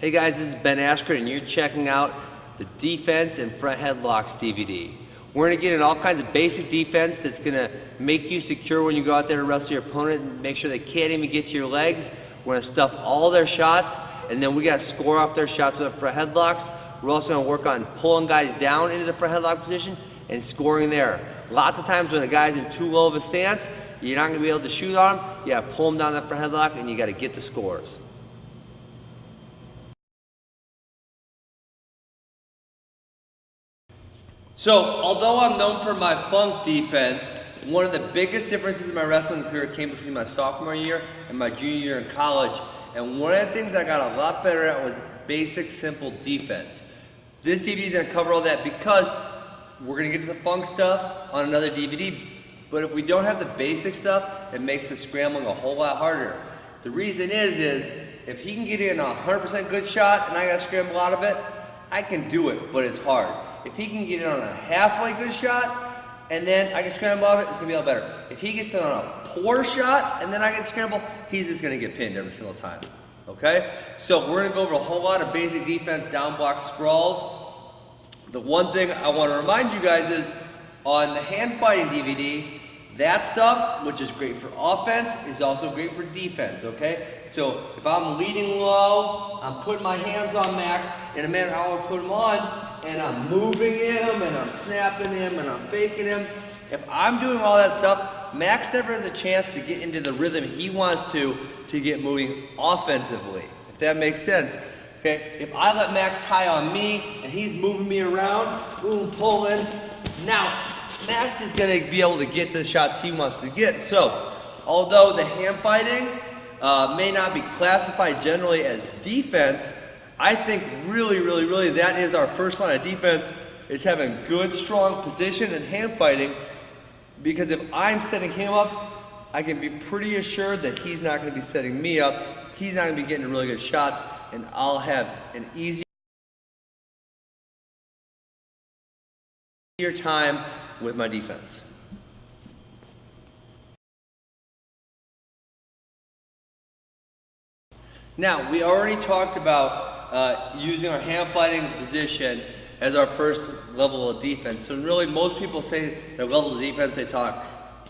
Hey guys, this is Ben Askren and you're checking out the Defense and Front Headlocks DVD. We're going to get in all kinds of basic defense that's going to make you secure when you go out there to wrestle your opponent and make sure they can't even get to your legs. We're going to stuff all their shots, and then we got to score off their shots with our front headlocks. We're also going to work on pulling guys down into the front headlock position and scoring there. Lots of times when a guy's in too low of a stance, you're not going to be able to shoot on him. You got to pull him down that front headlock and you got to get the scores. So, although I'm known for my funk defense, one of the biggest differences in my wrestling career came between my sophomore year and my junior year in college. And one of the things I got a lot better at was basic, simple defense. This DVD is going to cover all that because we're going to get to the funk stuff on another DVD. But if we don't have the basic stuff, it makes the scrambling a whole lot harder. The reason is if he can get in a 100% good shot and I got to scramble out of it, I can do it, but it's hard. If he can get in on a halfway good shot, and then I can scramble out of it, it's going to be a lot better. If he gets in on a poor shot, and then I can scramble, he's just going to get pinned every single time. Okay? So we're going to go over a whole lot of basic defense, down block, sprawls. The one thing I want to remind you guys is, on the hand fighting DVD, that stuff, which is great for offense, is also great for defense, okay? So if I'm leading low, I'm putting my hands on Max in a manner I want to put him on, and I'm moving him, and I'm snapping him, and I'm faking him. If I'm doing all that stuff, Max never has a chance to get into the rhythm he wants to get moving offensively, if that makes sense. Okay? If I let Max tie on me, and he's moving me around, boom, pulling, now Max is going to be able to get the shots he wants to get. So, although the hand fighting may not be classified generally as defense, I think really that is our first line of defense, is having good, strong position and hand fighting, because if I'm setting him up, I can be pretty assured that he's not going to be setting me up, he's not going to be getting really good shots, and I'll have an easier time with my defense. Now, we already talked about using our hand fighting position as our first level of defense. So really, most people say their level of defense, they talk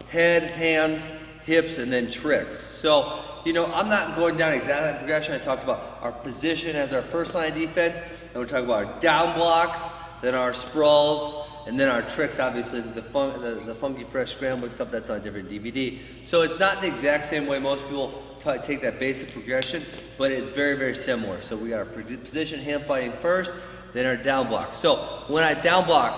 head, hands, hips, and then tricks. So, you know, I'm not going down exactly that progression. I talked about our position as our first line of defense, and we're talking about our down blocks, then our sprawls, and then our tricks, obviously, the funky fresh scrambling stuff, that's on a different DVD. So it's not the exact same way most people take that basic progression, but it's very similar. So we got our position hand fighting first, then our down block. So when I down block,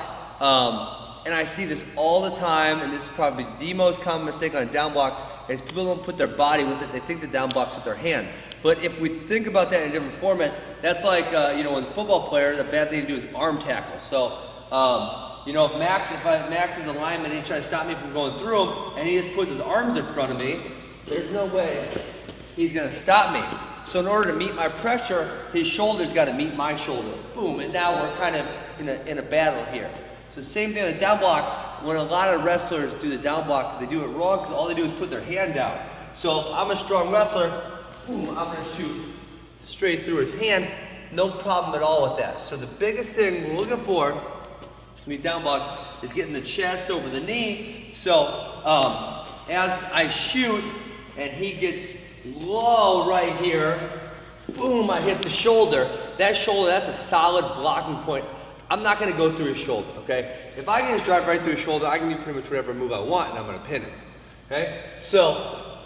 and I see this all the time, and this is probably the most common mistake on a down block, is people don't put their body with it. They think the down block's with their hand. But if we think about that in a different format, that's like, you know, when football players, the bad thing to do is arm tackle. So, you know, if Max is a lineman and he's trying to stop me from going through him, and he just puts his arms in front of me, there's no way he's going to stop me. So in order to meet my pressure, his shoulder's got to meet my shoulder. Boom, and now we're kind of in a battle here. So same thing with the down block. When a lot of wrestlers do the down block, they do it wrong because all they do is put their hand down. So if I'm a strong wrestler, boom, I'm going to shoot straight through his hand. No problem at all with that. So the biggest thing we're looking for me down block is getting the chest over the knee. So as I shoot and he gets low right here, boom, I hit the shoulder. That shoulder, that's a solid blocking point. I'm not going to go through his shoulder, okay? If I can just drive right through his shoulder, I can do pretty much whatever move I want, and I'm going to pin him, okay? So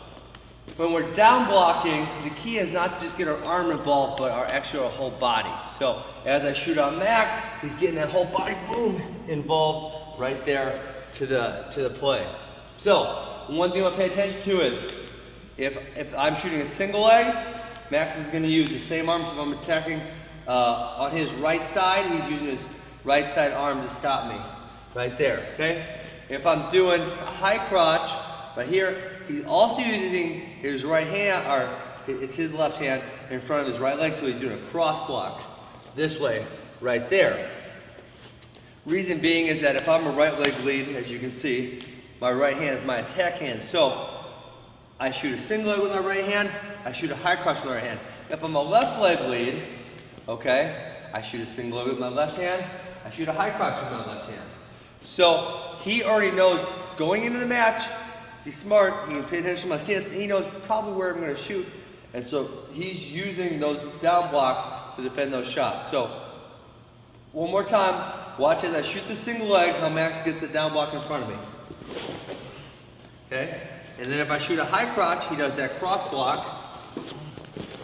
when we're down blocking, the key is not to just get our arm involved, but our whole body. So as I shoot on Max, he's getting that whole body, boom, involved right there to the play. So one thing I pay attention to is if I'm shooting a single leg, Max is going to use the same arms. If I'm attacking on his right side, he's using his right side arm to stop me right there, okay? If I'm doing a high crotch right here, he's also using his right hand, or it's his left hand in front of his right leg, so he's doing a cross block this way right there. Reason being is that if I'm a right leg lead, as you can see, my right hand is my attack hand. So I shoot a single leg with my right hand, I shoot a high crotch with my right hand. If I'm a left leg lead, okay? I shoot a single leg with my left hand, I shoot a high crotch with my left hand. So he already knows going into the match, if he's smart, he can pay attention to my stance, and he knows probably where I'm gonna shoot. And so he's using those down blocks to defend those shots. So one more time, watch as I shoot the single leg, how Max gets the down block in front of me. Okay? And then if I shoot a high crotch, he does that cross block.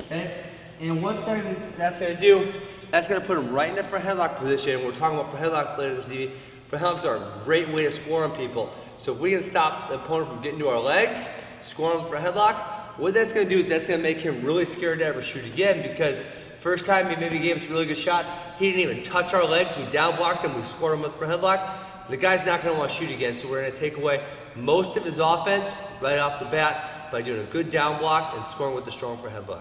Okay? And one thing that's going to do, that's going to put him right in the front headlock position. We're talking about front headlocks later this evening. Front headlocks are a great way to score on people. So if we can stop the opponent from getting to our legs, score him for a headlock, what that's going to do is that's going to make him really scared to ever shoot again, because first time he maybe gave us a really good shot, he didn't even touch our legs, we down blocked him, we scored him with front headlock. The guy's not going to want to shoot again, so we're going to take away most of his offense right off the bat by doing a good down block and scoring with the strong front headlock.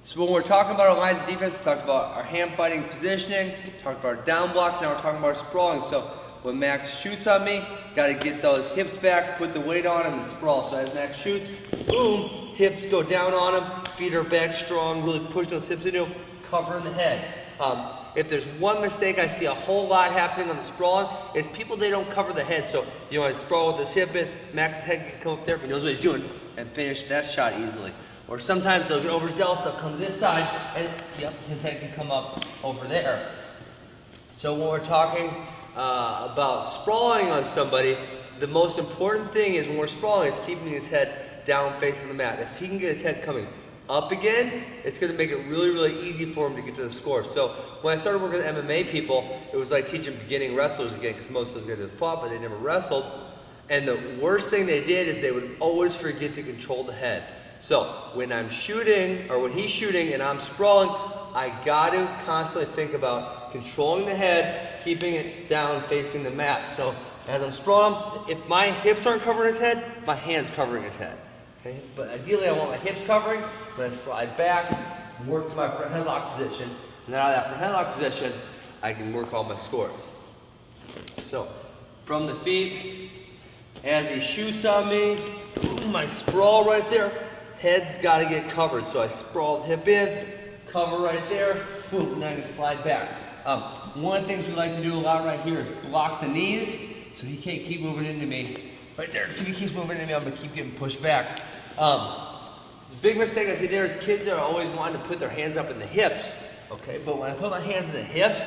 So when we're talking about our lines of defense, we talked about our hand fighting positioning, talked about our down blocks, now we're talking about our sprawling. So when Max shoots on me, got to get those hips back, put the weight on him, and sprawl. So as Max shoots, boom, hips go down on him, feet are back strong, really push those hips into him, covering the head. If there's one mistake I see a whole lot happening on the sprawling, it's people, they don't cover the head. So, you know, I sprawl with this hip in, Max's head can come up there if he knows what he's doing, and finish that shot easily. Or sometimes they'll get overzealous, they'll come to this side, and yep, his head can come up over there. So when we're talking about sprawling on somebody, the most important thing is when we're sprawling is keeping his head down facing the mat. If he can get his head coming up again, it's going to make it really, really easy for him to get to the score. So when I started working with MMA people, it was like teaching beginning wrestlers again, because most of those guys had fought, but they never wrestled. And the worst thing they did is they would always forget to control the head. So when I'm shooting, or when he's shooting and I'm sprawling, I got to constantly think about controlling the head, keeping it down facing the mat. So as I'm sprawling, if my hips aren't covering his head, my hand's covering his head. Okay? But ideally I want my hips covering. I'm going to slide back, work to my front headlock position, and out of that front headlock position, I can work all my scores. So from the feet, as he shoots on me, boom, I sprawl right there. Head's got to get covered, so I sprawl the hip in, cover right there, boom, and then I can slide back. One of the things we like to do a lot right here is block the knees, so he can't keep moving into me. Right there, so if he keeps moving into me, I'm going to keep getting pushed back. The big mistake I see there is kids are always wanting to put their hands up in the hips, okay? But when I put my hands in the hips,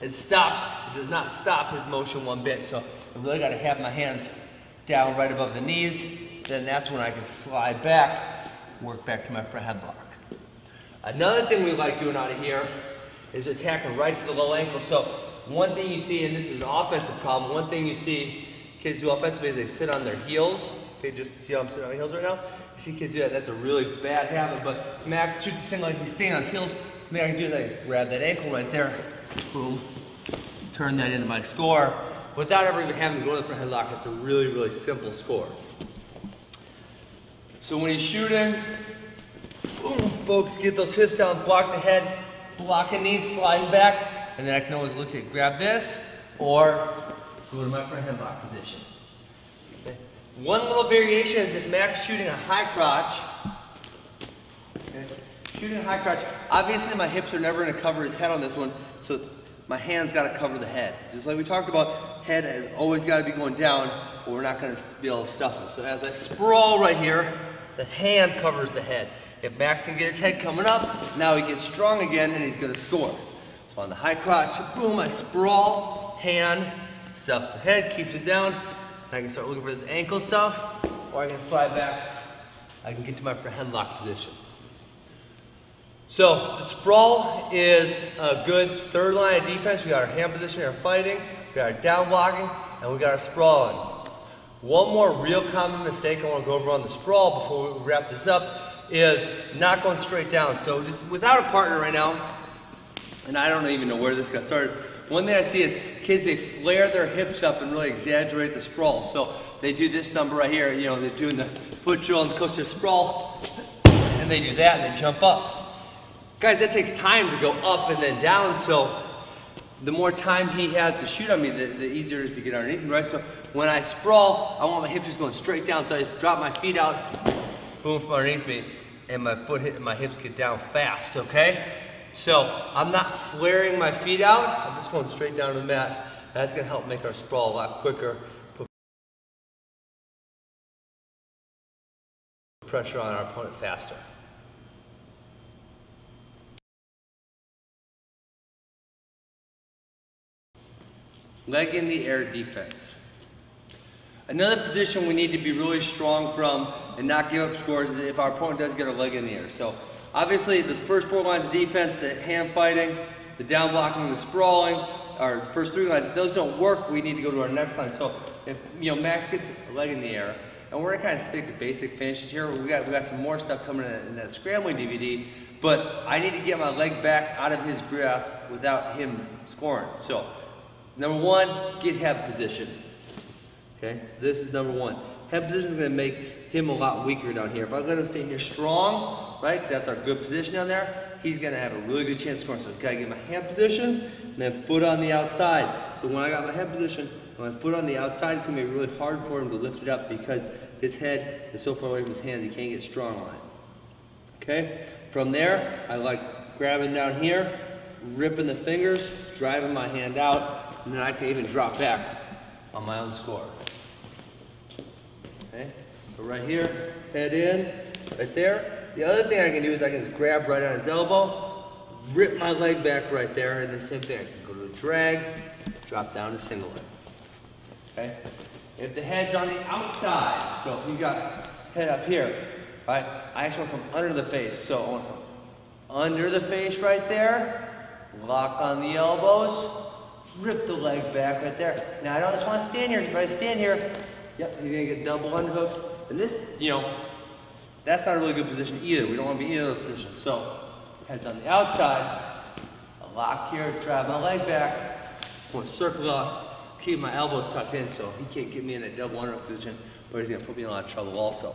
it stops, it does not stop his motion one bit, so I really got to have my hands down right above the knees. Then that's when I can slide back, work back to my front headlock. Another thing we like doing out of here is attacking right to the low ankle. So one thing you see, and this is an offensive problem, one thing you see kids do offensively is they sit on their heels. Okay, just see how I'm sitting on my heels right now? You see kids do that, that's a really bad habit, but Max shoots the single leg, he's staying on his heels. Maybe I can do that, just grab that ankle right there, boom, turn that into my score. Without ever even having to go to the front headlock, it's a really, really simple score. So when he's shooting, boom, folks, get those hips down, block the head, blocking these, sliding back, and then I can always look at grab this, or go to my front headlock position. Okay. One little variation is if Max is shooting a high crotch, okay, shooting a high crotch, obviously my hips are never going to cover his head on this one, so my hand's got to cover the head. Just like we talked about, head has always got to be going down, or we're not going to be able to stuff him. So as I sprawl right here, the hand covers the head. If Max can get his head coming up, now he gets strong again and he's going to score. So on the high crotch, boom, I sprawl, hand stuffs the head, keeps it down. I can start looking for this ankle stuff, or I can slide back. I can get to my front headlock position. So the sprawl is a good third line of defense. We got our hand position, our fighting, we got our down blocking, and we got our sprawling. One more real common mistake I want to go over on the sprawl before we wrap this up is not going straight down. So just without a partner right now, and I don't even know where this got started, one thing I see is kids, they flare their hips up and really exaggerate the sprawl. So they do this number right here, you know, they're doing the foot drill and the coach says sprawl, and they do that and they jump up. Guys, that takes time to go up and then down, so the more time he has to shoot on me, the easier it is to get underneath me, right? So when I sprawl, I want my hips just going straight down, so I just drop my feet out, boom, from underneath me, and my hips get down fast, okay? So I'm not flaring my feet out, I'm just going straight down to the mat. That's gonna help make our sprawl a lot quicker, put pressure on our opponent faster. Leg in the air defense. Another position we need to be really strong from and not give up scores is if our opponent does get a leg in the air. So obviously the first 4 lines of defense, the hand fighting, the down blocking, the sprawling, our first 3 lines, if those don't work, we need to go to our next line. So if Max gets a leg in the air, and we're gonna kind of stick to basic finishes here. We got some more stuff coming in that scrambling DVD, but I need to get my leg back out of his grasp without him scoring. So number 1, get head position. Okay, so this is number 1. Head position is going to make him a lot weaker down here. If I let him stay here strong, right, because that's our good position down there, he's going to have a really good chance of scoring. So I've got to get my hand position, and then foot on the outside. So when I got my head position, and my foot on the outside, it's going to be really hard for him to lift it up because his head is so far away from his hands, he can't get strong on it. Okay, from there, I like grabbing down here, ripping the fingers, driving my hand out, and then I can even drop back on my own score. Okay, so right here, head in, right there. The other thing I can do is I can just grab right on his elbow, rip my leg back right there, and the same thing. I can go to a drag, drop down to single leg. Okay, if the head's on the outside, so if you got head up here, right, I actually want to come under the face. So I want to come under the face right there, lock on the elbows, rip the leg back right there. Now I don't just want to stand here, because if I stand here, yep, you're going to get double underhook. And this, that's not a really good position either. We don't want to be in either of those positions. So, head's on the outside, a lock here, drive my leg back, I want to circle up, keep my elbows tucked in so he can't get me in that double underhook position, or he's going to put me in a lot of trouble also.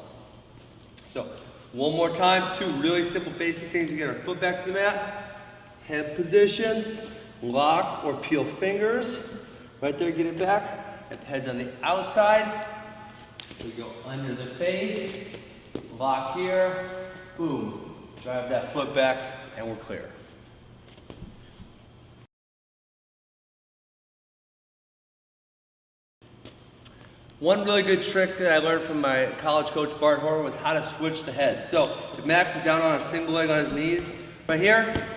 So, one more time, 2 really simple basic things to get our foot back to the mat. Head position, lock or peel fingers, right there, get it back. If the head's on the outside, we go under the face, lock here, boom, drive that foot back, and we're clear. One really good trick that I learned from my college coach, Bart Horn, was how to switch the head. So if Max is down on a single leg on his knees, right here,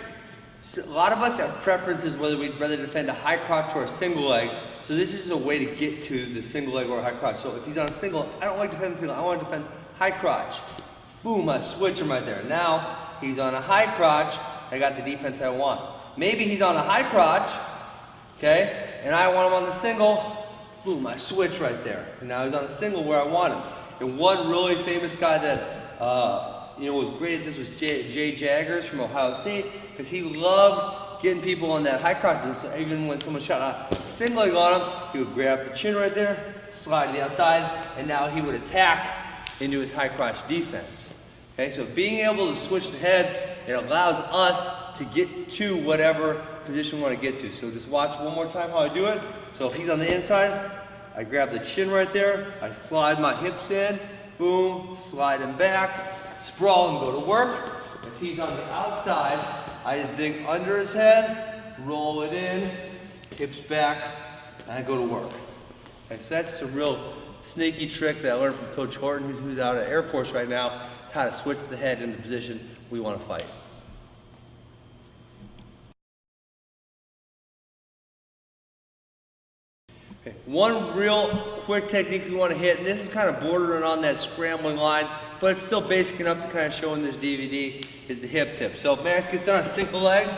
so a lot of us have preferences whether we'd rather defend a high crotch or a single leg. So this is a way to get to the single leg or a high crotch. So if he's on a single, I don't like defending single, I want to defend high crotch. Boom, I switch him right there. Now he's on a high crotch, I got the defense I want. Maybe he's on a high crotch, okay, and I want him on the single, boom, I switch right there. And now he's on the single where I want him. And one really famous guy that was great at this was Jay Jaggers from Ohio State, because he loved getting people on that high crotch position. So even when someone shot a single leg on him, he would grab the chin right there, slide to the outside, and now he would attack into his high crotch defense. Okay, so being able to switch the head, it allows us to get to whatever position we want to get to. So just watch one more time how I do it. So if he's on the inside, I grab the chin right there, I slide my hips in, boom, slide him back, sprawl and go to work. If he's on the outside, I just dig under his head, roll it in, hips back, and I go to work. Okay, so that's a real sneaky trick that I learned from Coach Horton, who's out at Air Force right now, how to switch the head into the position we want to fight. Okay, one real quick technique we want to hit, and this is kind of bordering on that scrambling line, but it's still basic enough to kind of show in this DVD, is the hip tip. So if Max gets on a single leg,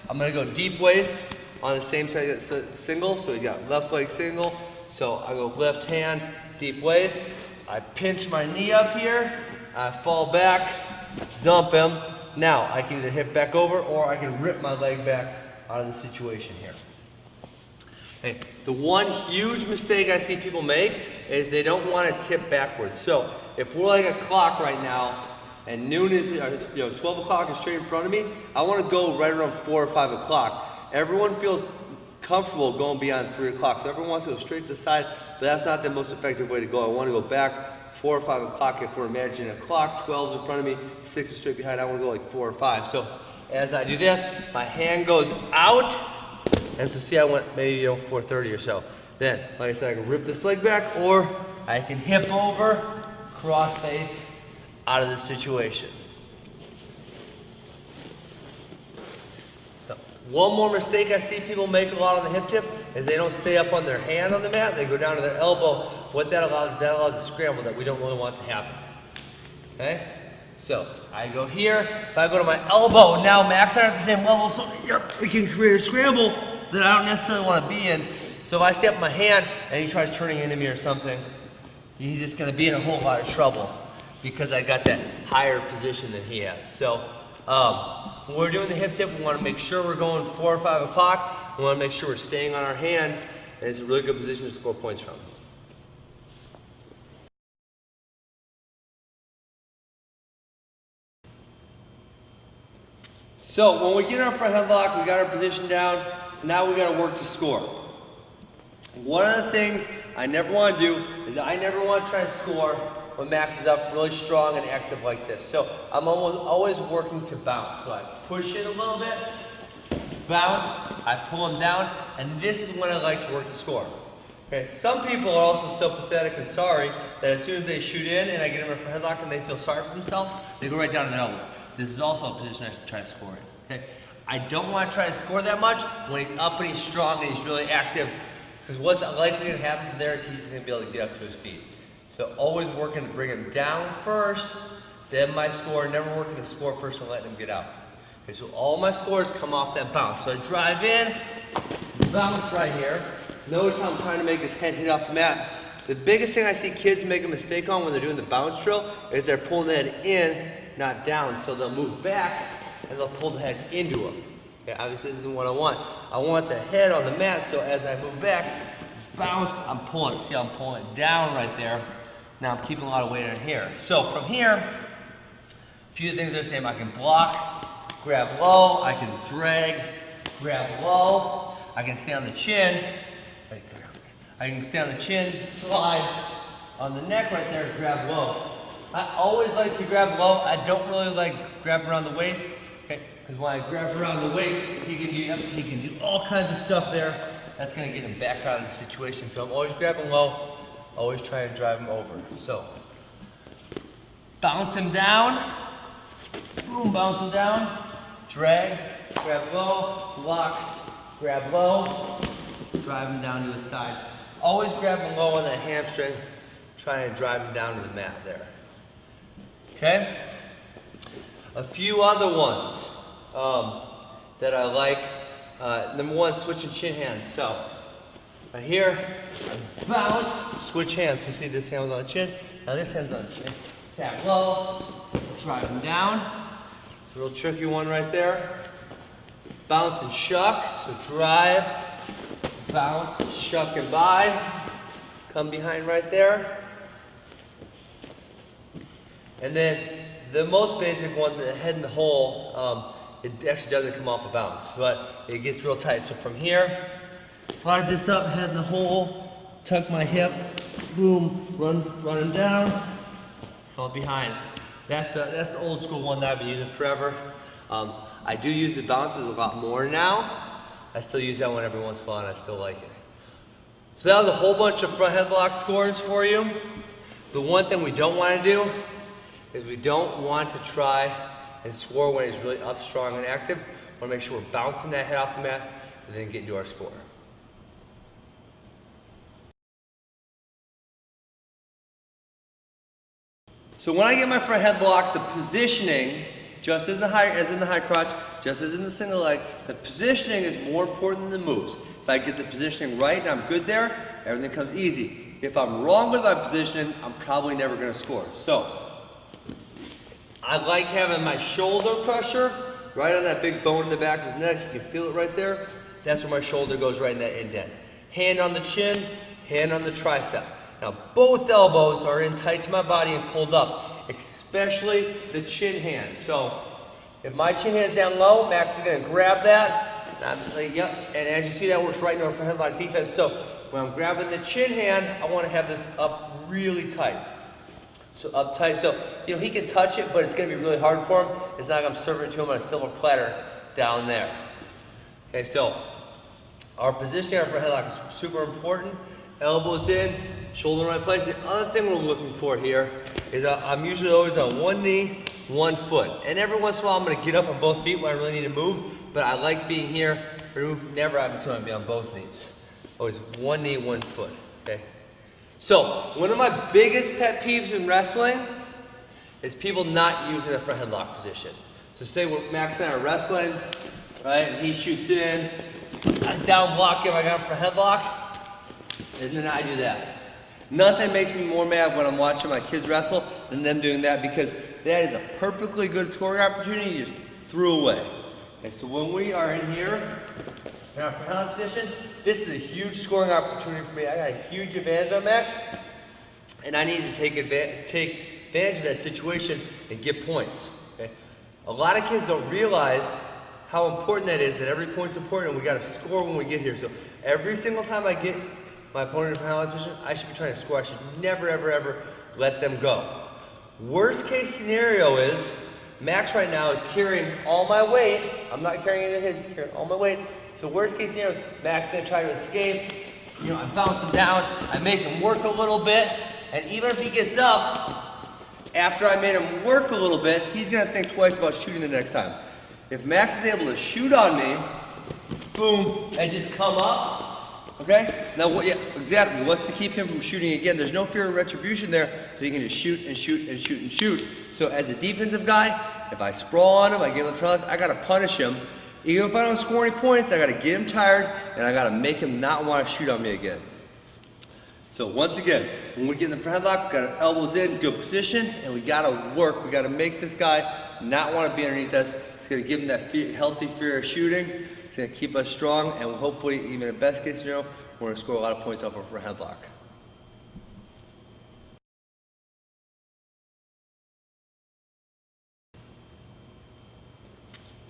I'm going to go deep waist on the same side as single, so he's got left leg single. So I go left hand, deep waist, I pinch my knee up here, I fall back, dump him. Now I can either hip back over or I can rip my leg back out of the situation here. Okay. The one huge mistake I see people make is they don't want to tip backwards. So if we're like a clock right now and noon is, 12 o'clock is straight in front of me, I want to go right around 4 or 5 o'clock. Everyone feels comfortable going beyond 3 o'clock. So everyone wants to go straight to the side, but that's not the most effective way to go. I want to go back 4 or 5 o'clock if we're imagining a clock, 12 is in front of me, 6 is straight behind. I want to go like 4 or 5. So as I do this, my hand goes out, and so see I went maybe 4:30 or so. Then, like I said, I can rip this leg back, or I can hip over, cross face, out of this situation. So, one more mistake I see people make a lot on the hip tip is they don't stay up on their hand on the mat, they go down to their elbow. What that allows a scramble that we don't really want to happen. Okay? So, I go here, if I go to my elbow, now Max and I are at the same level, so it can create a scramble that I don't necessarily want to be in. So if I step my hand and he tries turning into me or something, he's just going to be in a whole lot of trouble because I got that higher position than he has. So when we're doing the hip tip, we want to make sure we're going 4 or 5 o'clock. We want to make sure we're staying on our hand, and it's a really good position to score points from. So when we get our front headlock, we got our position down, now we got to work to score. One of the things I never want to do is I never want to try to score when Max is up really strong and active like this. So I'm always working to bounce. So I push it a little bit, bounce, I pull him down, and this is when I like to work to score. Okay. Some people are also so pathetic and sorry that as soon as they shoot in and I get them in for headlock and they feel sorry for themselves, they go right down to their elbow. This is also a position I should try to score in. Okay. I don't want to try to score that much when he's up and he's strong and he's really active, because what's likely to happen from there is he's going to be able to get up to his feet. So always working to bring him down first, then my score, never working to score first and letting him get out. Okay, so all my scores come off that bounce. So I drive in, bounce right here. Notice how I'm trying to make his head hit off the mat. The biggest thing I see kids make a mistake on when they're doing the bounce drill is they're pulling the head in, not down. So they'll move back and they'll pull the head into him. Okay, obviously this isn't what I want. I want the head on the mat, so as I move back, bounce, I'm pulling. See how I'm pulling it down right there. Now I'm keeping a lot of weight in here. So from here, a few things are the same. I can block, grab low, I can drag, grab low, I can stay on the chin, right there. I can stay on the chin, slide on the neck right there, grab low. I always like to grab low. I don't really like grabbing around the waist. Okay, because when I grab around the waist, he can do all kinds of stuff there. That's going to get him back out of the situation. So I'm always grabbing low, always trying to drive him over. So bounce him down, boom, bounce him down, drag, grab low, block, grab low, drive him down to the side. Always grabbing low on that hamstring, trying to drive him down to the mat there. Okay? A few other ones that I like. Number one, switching chin hands. So, right here, I bounce, switch hands. You see this hand on the chin, now this hand's on the chin. Tap low, drive him down. It's a real tricky one right there. Bounce and shuck, so drive, bounce, shuck and by. Come behind right there. And then the most basic one, the head in the hole, it actually doesn't come off a bounce, but it gets real tight. So from here, slide this up, head in the hole, tuck my hip, boom, run him down, fall behind. That's the old school one that I've been using forever. I do use the bounces a lot more now. I still use that one every once in a while and I still like it. So that was a whole bunch of front headlock scores for you. The one thing we don't want to do is we don't want to try and score when he's really up, strong, and active. We want to make sure we're bouncing that head off the mat and then get into our score. So when I get my front headlock, the positioning, just as in the high crotch, just as in the single leg, the positioning is more important than the moves. If I get the positioning right and I'm good there, everything comes easy. If I'm wrong with my positioning, I'm probably never going to score. So I like having my shoulder pressure right on that big bone in the back of his neck. You can feel it right there. That's where my shoulder goes, right in that indent. Hand on the chin, hand on the tricep. Now both elbows are in tight to my body and pulled up, especially the chin hand. So if my chin hand's down low, Max is going to grab that Yep, and as you see, that works right into our front headlock defense. So when I'm grabbing the chin hand, I want to have this up really tight. So up tight, so he can touch it, but it's going to be really hard for him. It's not like I'm serving it to him on a silver platter down there. Okay, so our positioning on our front headlock is super important. Elbows in, shoulder in the right place. The other thing we're looking for here is I'm usually always on one knee, 1 foot. And every once in a while I'm going to get up on both feet when I really need to move, but I like being here. Never obviously want to be on both knees. Always 1 knee, 1 foot, okay? So, one of my biggest pet peeves in wrestling is people not using the front headlock position. So say Max and I are wrestling, right, and he shoots in, I down block him, I got him for headlock, and then I do that. Nothing makes me more mad when I'm watching my kids wrestle than them doing that, because that is a perfectly good scoring opportunity you just threw away. Okay, so when we are in here, in our front headlock position, this is a huge scoring opportunity for me. I got a huge advantage on Max, and I need to take advantage of that situation and get points. Okay? A lot of kids don't realize how important that is, that every point's important, and we got to score when we get here. So every single time I get my opponent in front headlock position, I should be trying to score. I should never, ever, ever let them go. Worst case scenario is Max right now is carrying all my weight. I'm not carrying any of his, he's carrying all my weight. So worst case scenario is Max is going to try to escape. I bounce him down, I make him work a little bit, and even if he gets up, after I made him work a little bit, he's going to think twice about shooting the next time. If Max is able to shoot on me, boom, and just come up, okay? Now, exactly, what's to keep him from shooting again? There's no fear of retribution there, so he can just shoot and shoot and shoot and shoot. So as a defensive guy, if I sprawl on him, I give him a front, I got to punish him. Even if I don't score any points, I got to get him tired, and I got to make him not want to shoot on me again. So once again, when we get in the front headlock, we got our elbows in, good position, and we got to work. We got to make this guy not want to be underneath us. It's going to give him that healthy fear of shooting. It's going to keep us strong, and hopefully, even in best case scenario, we're going to score a lot of points off our front headlock.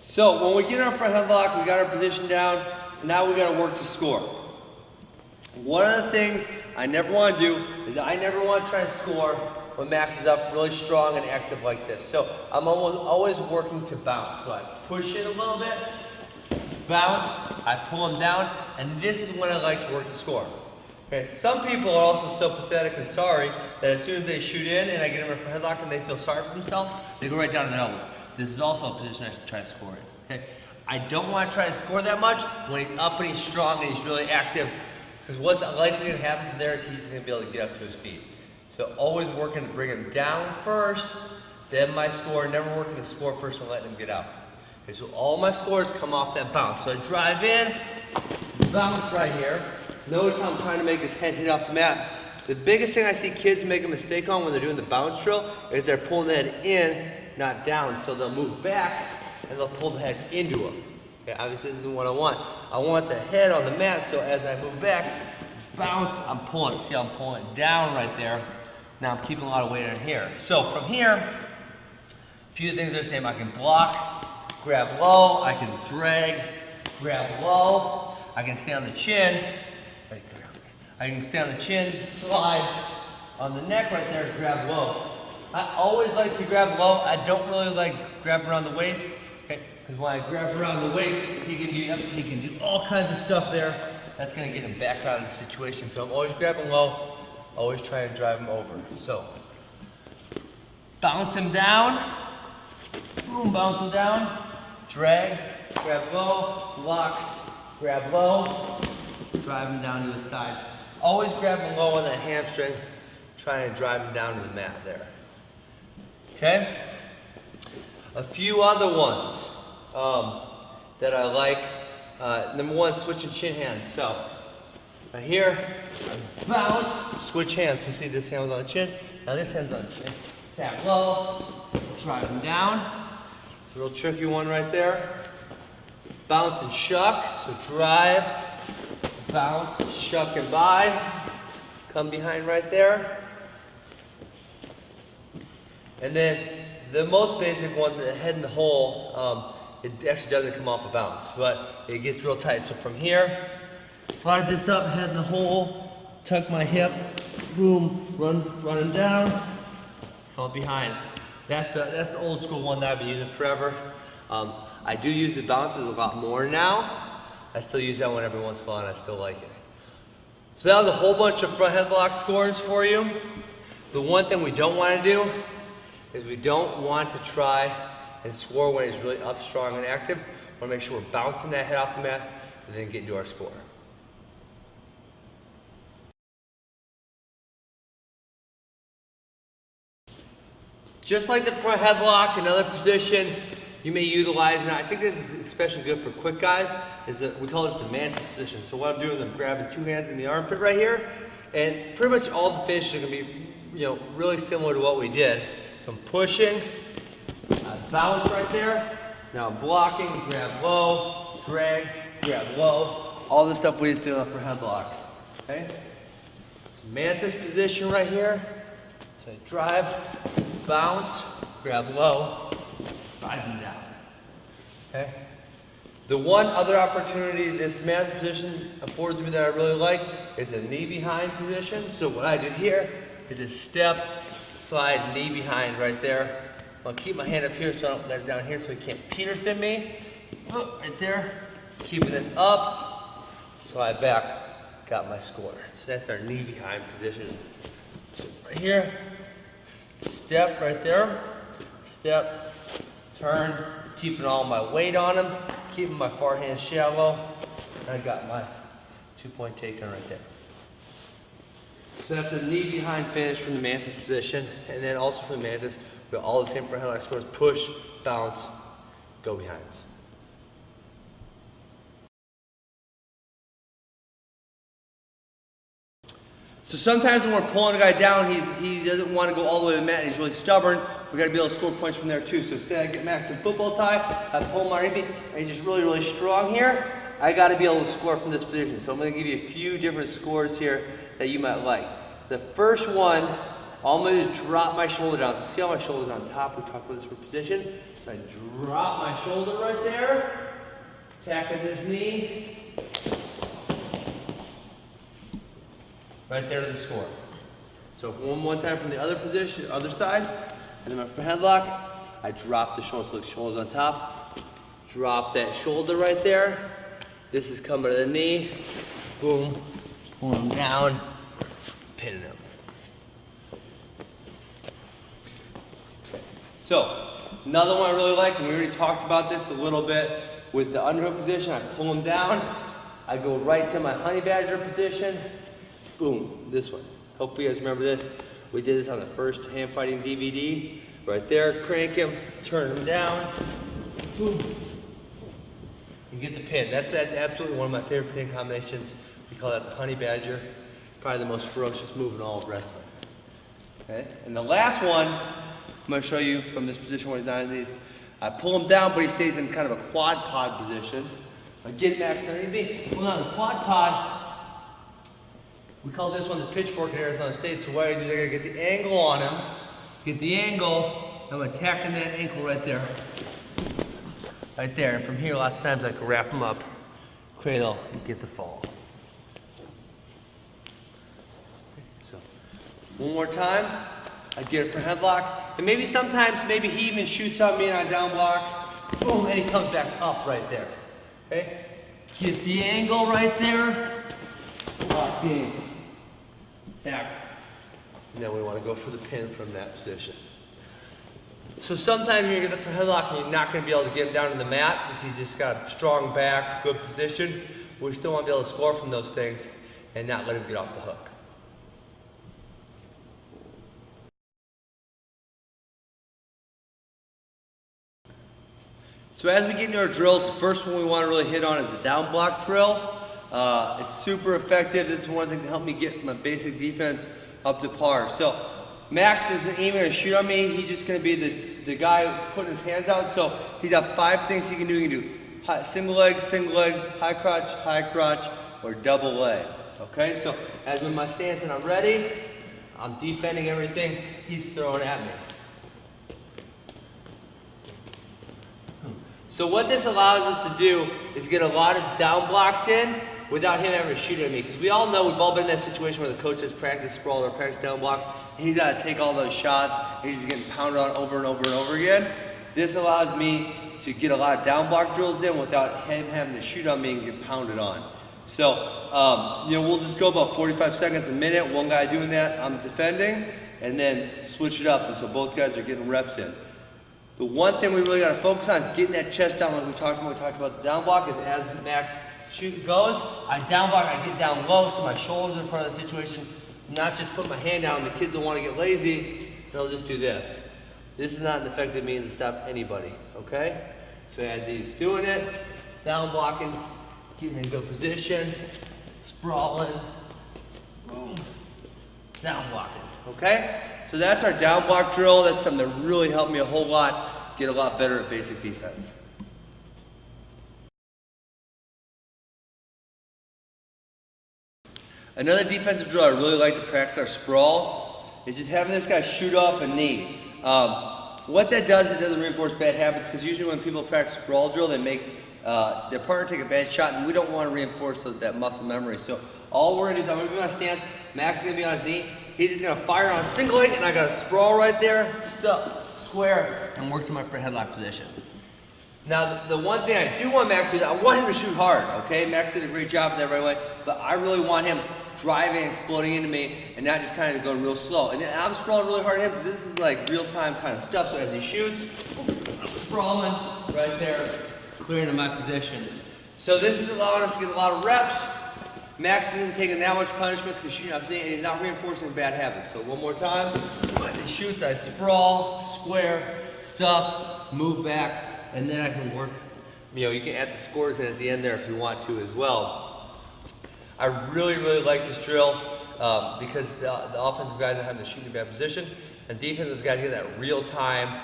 So when we get in our front headlock, we got our position down, now we got to work to score. One of the things I never want to do is I never want to try and score when Max is up really strong and active like this. So I'm always working to bounce. So I push it a little bit, bounce, I pull him down, and this is when I like to work to score. Okay. Some people are also so pathetic and sorry that as soon as they shoot in and I get them in front headlock and they feel sorry for themselves, they go right down to their elbows. This is also a position I should try to score in. Okay? I don't want to try to score that much when he's up and he's strong and he's really active, because what's likely to happen from there is he's going to be able to get up to his feet. So always working to bring him down first, then my score, never working to score first and letting him get out. Okay, so all my scores come off that bounce. So I drive in, bounce right here. Notice how I'm trying to make his head hit off the mat. The biggest thing I see kids make a mistake on when they're doing the bounce drill is they're pulling the head in, not down. So they'll move back and they'll pull the head into him. Okay, obviously this isn't what I want. I want the head on the mat, so as I move back, bounce, I'm pulling. See how I'm pulling it down right there. Now I'm keeping a lot of weight in here. So from here, a few things are the same. I can block, grab low, I can drag, grab low, I can stay on the chin. I can stay on the chin, slide on the neck right there, grab low. I always like to grab low. I don't really like grabbing around the waist, okay? Because when I grab around the waist, he can do all kinds of stuff there. That's gonna get him back out of the situation. So I'm always grabbing low, always trying to drive him over. So, bounce him down, boom, bounce him down, drag, grab low, block, grab low, drive him down to the side. Always grabbing low on that hamstring, trying to drive him down to the mat there. Okay? A few other ones that I like. Number one, switching chin hands. So, right here, I bounce, switch hands. So see this hand was on the chin, now this hand's on the chin. Tap low, drive him down. It's a real tricky one right there. Bounce and shuck, so drive, bounce, shuck and by. Come behind right there. And then the most basic one, the head in the hole, it actually doesn't come off of bounds, but it gets real tight. So from here, slide this up, head in the hole, tuck my hip, boom, running down, fall behind. That's the old school one that I've been using forever. I do use the bounces a lot more now. I still use that one every once in a while and I still like it. So that was a whole bunch of front headlock scores for you. The one thing we don't want to do is we don't want to try and score when he's really up, strong, and active. We want to make sure we're bouncing that head off the mat and then get into our score. Just like the front headlock, another position you may utilize, and I think this is especially good for quick guys, is that we call this the mantis position. So what I'm doing is I'm grabbing two hands in the armpit right here, and pretty much all the finishes are going to be, really similar to what we did. So I'm pushing, I bounce right there. Now I'm blocking, grab low, drag, grab low. All the stuff we just did on the front headlock. Okay? So mantis position right here. So I drive, bounce, grab low, drive them down. Okay? The one other opportunity this mantis position affords me that I really like is the knee behind position. So what I did here is just step, slide, knee behind right there. I'll keep my hand up here so I don't let it down here so he can't Peterson me. Right there. Keeping it up, slide back, got my score. So that's our knee behind position. So right here, step right there, step, turn, keeping all my weight on him, keeping my far hand shallow, and I got my 2-point takedown right there. So that's the knee behind finish from the mantis position, and then also from the mantis, we got all the same front headlock scores: push, bounce, go behinds. So sometimes when we're pulling a guy down, he doesn't want to go all the way to the mat, and he's really stubborn. We got to be able to score points from there too. So say I get Max in football tie, I pull him underneath, and he's just really, really strong here. I got to be able to score from this position. So I'm going to give you a few different scores here that you might like. The first one, all I'm going to do is drop my shoulder down. So see how my shoulder's on top? We talked about this for position. So I drop my shoulder right there, attacking this knee. Right there to the score. So one time from the other position, other side, and then my front headlock, I drop the shoulder, so the shoulder's on top. Drop that shoulder right there. This is coming to the knee. Boom, pull him down, pinning him. So, another one I really like, and we already talked about this a little bit, with the underhook position, I pull him down, I go right to my honey badger position. Boom, this one. Hopefully you guys remember this. We did this on the first hand fighting DVD. Right there, crank him, turn him down. Boom. You get the pin. That's absolutely one of my favorite pin combinations. We call that the honey badger. Probably the most ferocious move in all of wrestling. Okay, and the last one I'm going to show you from this position where he's not in these. I pull him down, but he stays in kind of a quad pod position. I get Max underneath me. Pull down the quad pod. We call this one the pitchfork in Arizona State. So what I do is I gotta get the angle on him, get the angle, I'm attacking that ankle right there. Right there. And from here, lots of times I can wrap him up, cradle, and get the fall. So, one more time. I get it for headlock. And maybe sometimes, maybe he even shoots on me and I down block. Boom, and he comes back up right there. Okay? Get the angle right there. Locked in. Back. And then we want to go for the pin from that position. So sometimes you're going to get the headlock and you're not going to be able to get him down to the mat. He's just got a strong back, good position. We still want to be able to score from those things and not let him get off the hook. So as we get into our drills, the first one we want to really hit on is the down block drill. It's super effective. This is one thing to help me get my basic defense up to par. So Max isn't aiming to shoot on me. He's just going to be the guy putting his hands out. So he's got 5 things he can do. He can do single leg, high crotch, or double leg. Okay, so as with my stance and I'm ready, I'm defending everything he's throwing at me. So what this allows us to do is get a lot of down blocks in without him having to shoot at me. Because we all know, we've all been in that situation where the coach says practice sprawl or practice down blocks, and he's got to take all those shots, and he's just getting pounded on over and over and over again. This allows me to get a lot of down block drills in without him having to shoot on me and get pounded on. So, we'll just go about 45 seconds a minute, one guy doing that, I'm defending, and then switch it up, and so both guys are getting reps in. The one thing we really got to focus on is getting that chest down like we talked about the down block, is as Max shoot goes, I down block, I get down low so my shoulder's in front of the situation, not just put my hand down. The kids don't want to get lazy, they'll just do this. This is not an effective means to stop anybody, okay? So as he's doing it, down blocking, getting in good position, sprawling, boom, down blocking, okay? So that's our down block drill. That's something that really helped me a whole lot, get a lot better at basic defense. Another defensive drill I really like to practice our sprawl is just having this guy shoot off a knee. What that does, it doesn't reinforce bad habits, because usually when people practice sprawl drill, they make their partner take a bad shot, and we don't want to reinforce that muscle memory. So all we're going to do is I'm going to be on stance, Max is going to be on his knee, he's just going to fire on a single leg, and I got to sprawl right there, stop, square, and work to my front headlock position. Now, the one thing I do want Max to do, I want him to shoot hard, okay? Max did a great job of that right away, but I really want him driving, exploding into me, and not just kind of going real slow. And then I'm sprawling really hard at him, because this is like real-time kind of stuff. So as he shoots, I'm sprawling right there, clearing to my position. So this is allowing us to get a lot of reps. Max isn't taking that much punishment because he's shooting off, and he's not reinforcing bad habits. So one more time, when he shoots, I sprawl, square, stuff, move back, and then I can work. You can add the scores in at the end there if you want to as well. I really, really like this drill because the offensive guys are having to shoot in a bad position, and defensive guys get that real-time,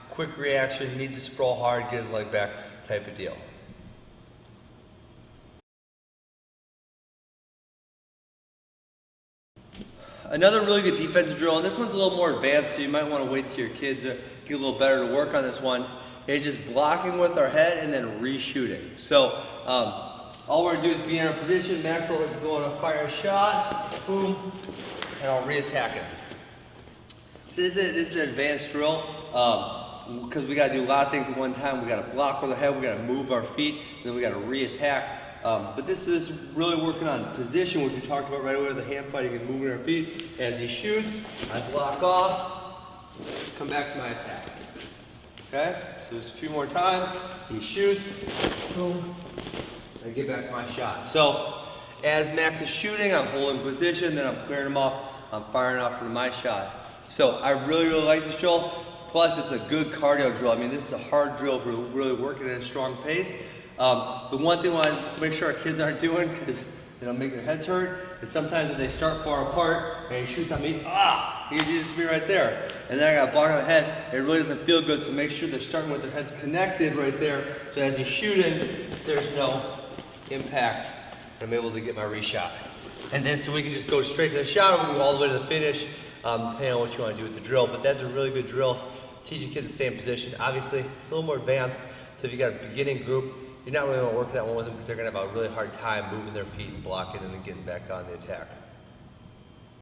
quick reaction, needs to sprawl hard, get his leg back type of deal. Another really good defensive drill, and this one's a little more advanced, so you might want to wait till your kids get a little better to work on this one, is just blocking with our head and then re-shooting. So all we're going to do is be in our position. Maxwell is going to fire a shot, boom, and I'll re-attack it. This is an advanced drill because we got to do a lot of things at one time. We got to block with our head, we got to move our feet, and then we got to re-attack. But this is really working on position, which we talked about right away, the hand fighting and moving our feet. As he shoots, I block off, come back to my attack. Okay, so just a few more times. He shoots, boom, I get back to my shot. So as Max is shooting, I'm holding position, then I'm clearing him off, I'm firing off into my shot. So I really, really like this drill. Plus, it's a good cardio drill. I mean, this is a hard drill if we're really working at a strong pace. The one thing we want to make sure our kids aren't doing, because it'll make their heads hurt, is sometimes if they start far apart and he shoots on me, he did it to me right there. And then I got a block on the head, it really doesn't feel good, so make sure they're starting with their heads connected right there, so as he's shooting, there's no impact, and I'm able to get my reshot. And then so we can just go straight to the shot, or we can go all the way to the finish, depending on what you want to do with the drill. But that's a really good drill, teaching kids to stay in position. Obviously, it's a little more advanced, so if you got a beginning group, you're not really going to work that one with them because they're going to have a really hard time moving their feet and blocking and then getting back on the attack.